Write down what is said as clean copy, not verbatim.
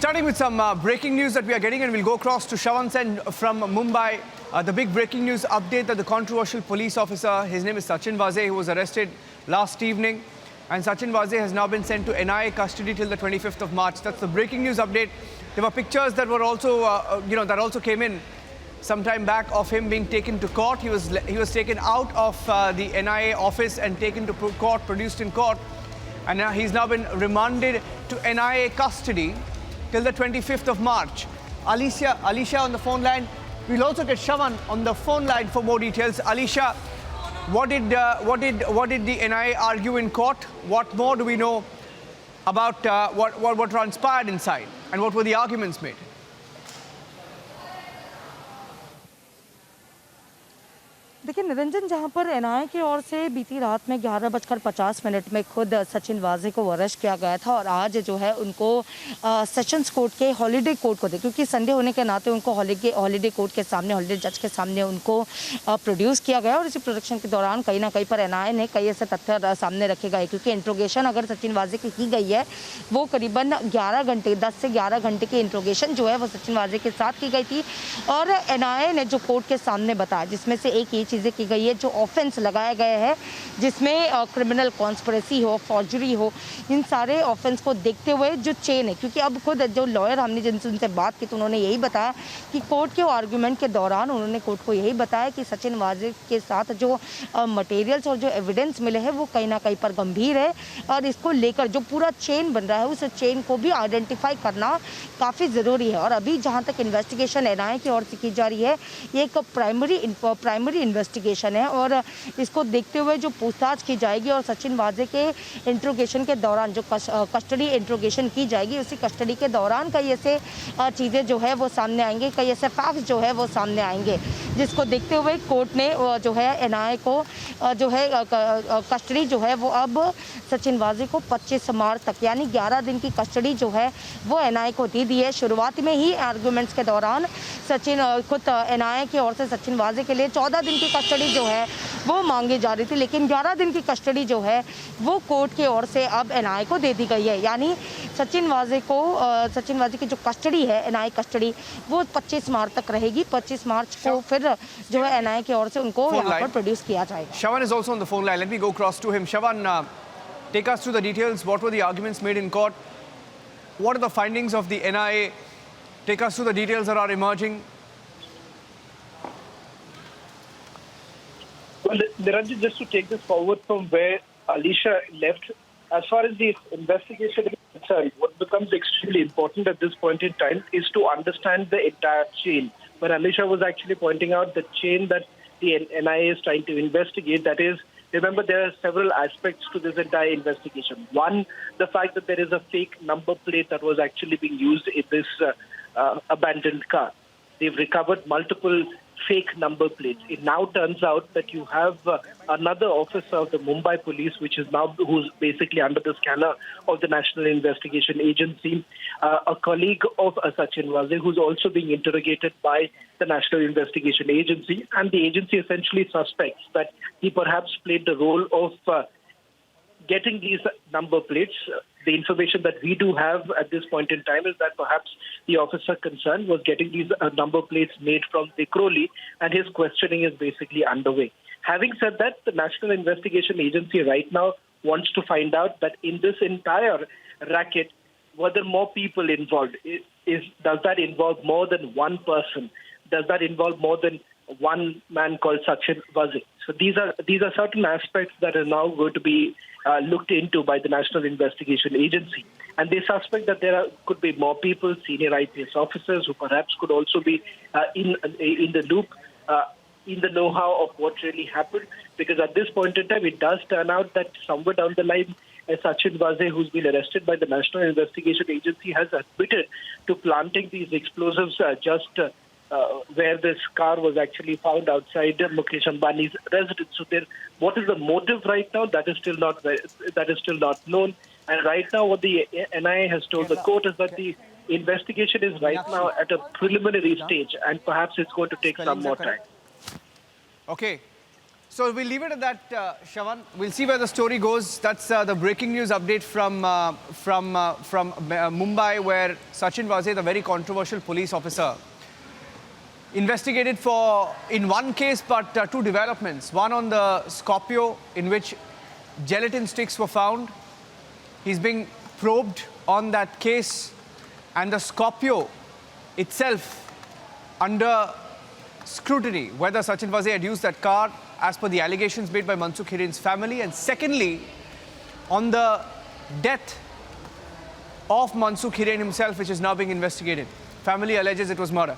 Starting with some breaking news that we are getting, and we'll go across to Shravan Sen from Mumbai. The big breaking news update that the controversial police officer, his name is Sachin Waze, who was arrested last evening. And Sachin Waze has now been sent to NIA custody till the 25th of March. That's the breaking news update. There were pictures that were also, that also came in some time back of him being taken to court. He was taken out of the NIA office and taken to court, produced in court. And now he's now been remanded to NIA custody till the 25th of March. Alicia on the phone line. We'll also get Shravan on the phone line for more details. Alicia, what did the NIA argue in court? What more do we know about what transpired inside, and what were the arguments made? देखिए निरंजन, जहां पर NIA की ओर से बीती रात में 11:50 में खुद सचिन वाजे को अरेस्ट किया गया था और आज जो है उनको सेशंस कोर्ट के हॉलिडे कोर्ट को क्योंकि संडे होने के नाते उनको हॉलिडे कोर्ट के सामने, हॉलिडे जज के सामने उनको प्रोड्यूस किया गया। और इसी प्रोडक्शन के दौरान कहीं ना कहीं पर एनआईए ने कई ऐसे तथ्य सामने रखे गए, क्योंकि इंट्रोगेशन अगर सचिन वाजे की गई है वो करीबन 11 घंटे 10 से 11 घंटे की इंट्रोगेशन जो है वो सचिन वाजे के साथ की गई थी। और एनआईए ने जो कोर्ट के सामने बताया, जिसमें से एक ये चीज़ें की गई है, जो ऑफेंस लगाए गए हैं जिसमें क्रिमिनल कॉन्स्पिरेसी हो, फॉर्जरी हो, इन सारे ऑफेंस को देखते हुए जो चेन है, क्योंकि अब खुद जो लॉयर हमने जिनसे उनसे बात की तो उन्होंने यही बताया कि कोर्ट के आर्गूमेंट के दौरान उन्होंने कोर्ट को यही बताया कि सचिन वाजे के साथ जो मटेरियल्स और जो एविडेंस मिले हैं वो कहीं ना कहीं पर गंभीर है, और इसको लेकर जो पूरा चेन बन रहा है उस चेन को भी आइडेंटिफाई करना काफ़ी ज़रूरी है। और अभी जहाँ तक इन्वेस्टिगेशन एनआईए की ओर से की जा रही है, ये एक प्राइमरी इन्वेस्टिगेशन है और इसको देखते हुए जो पूछताछ की जाएगी और सचिन वाजे के इंट्रोगेशन के दौरान जो कस्टडी इंट्रोगेशन की जाएगी, उसी कस्टडी के दौरान कई ऐसे चीज़ें जो है वो सामने आएंगे, कई ऐसे फैक्ट्स जो है वो सामने आएंगे, जिसको देखते हुए कोर्ट ने जो है एनआईए को जो है कस्टडी जो है वो अब सचिन वाजे को 25 मार्च तक यानी 11 दिन की कस्टडी जो है वो एनआईए को दे दी है। शुरुआत में ही आर्गूमेंट्स के दौरान खुद एनआईए की ओर से सचिन वाजे के लिए 14 दिन की कस्टडी जो है वो मांगी जा रही थी, लेकिन 11 दिन की कस्टडी जो है वो कोर्ट की ओर से अब एनआईए को दे दी गई है। यानी सचिन वाजे की जो कस्टडी है, एनआईए कस्टडी, वो 25 मार्च तक रहेगी। 25 मार्च को फिर जो है एनआईए की ओर से उनको यहाँ पर प्रोड्यूस किया जाएगा। Shravan is also on the phone line. Let me go across to him. Shravan, take us through the details. What were the arguments made in court? What are the findings of the NIA? Take us through the details that are emerging. Well, Niranjan, just to take this forward from where Alicia left, as far as the investigation is concerned, what becomes extremely important at this point in time is to understand the entire chain. When Alicia was actually pointing out the chain that the NIA is trying to investigate, that is, remember, there are several aspects to this entire investigation. One, the fact that there is a fake number plate that was actually being used in this abandoned car. They've recovered multiple fake number plates. It now turns out that you have another officer of the Mumbai police, who's basically under the scanner of the National Investigation Agency, a colleague of Sachin Waze, who's also being interrogated by the National Investigation Agency, and the agency essentially suspects that he perhaps played the role of getting these number plates. The information that we do have at this point in time is that perhaps the officer concerned was getting these number plates made from Vikhroli, and his questioning is basically underway. Having said that, the National Investigation Agency right now wants to find out that in this entire racket, were there more people involved? Does that involve more than one person? Does that involve more than one man called Sachin Waze? So these are certain aspects that are now going to be looked into by the National Investigation Agency. And they suspect that could be more people, senior IPS officers, who perhaps could also be in the loop, in the know-how of what really happened. Because at this point in time, it does turn out that somewhere down the line, Sachin Waze, who's been arrested by the National Investigation Agency, has admitted to planting these explosives just where this car was actually found outside Mukesh Ambani's residence. So what is the motive right now? That is still not known. And right now, what the NIA has told the court is that the investigation is right now at a preliminary stage, and perhaps it's going to take some more time. Okay. So we'll leave it at that, Shravan. We'll see where the story goes. That's the breaking news update from Mumbai, where Sachin Vaze, the very controversial police officer, investigated for, in one case, but two developments. One on the Scorpio, in which gelatin sticks were found. He's being probed on that case, and the Scorpio itself under scrutiny, whether Sachin Vaze had used that car as per the allegations made by Mansukh Hiren's family. And secondly, on the death of Mansukh Hiren himself, which is now being investigated. Family alleges it was murder.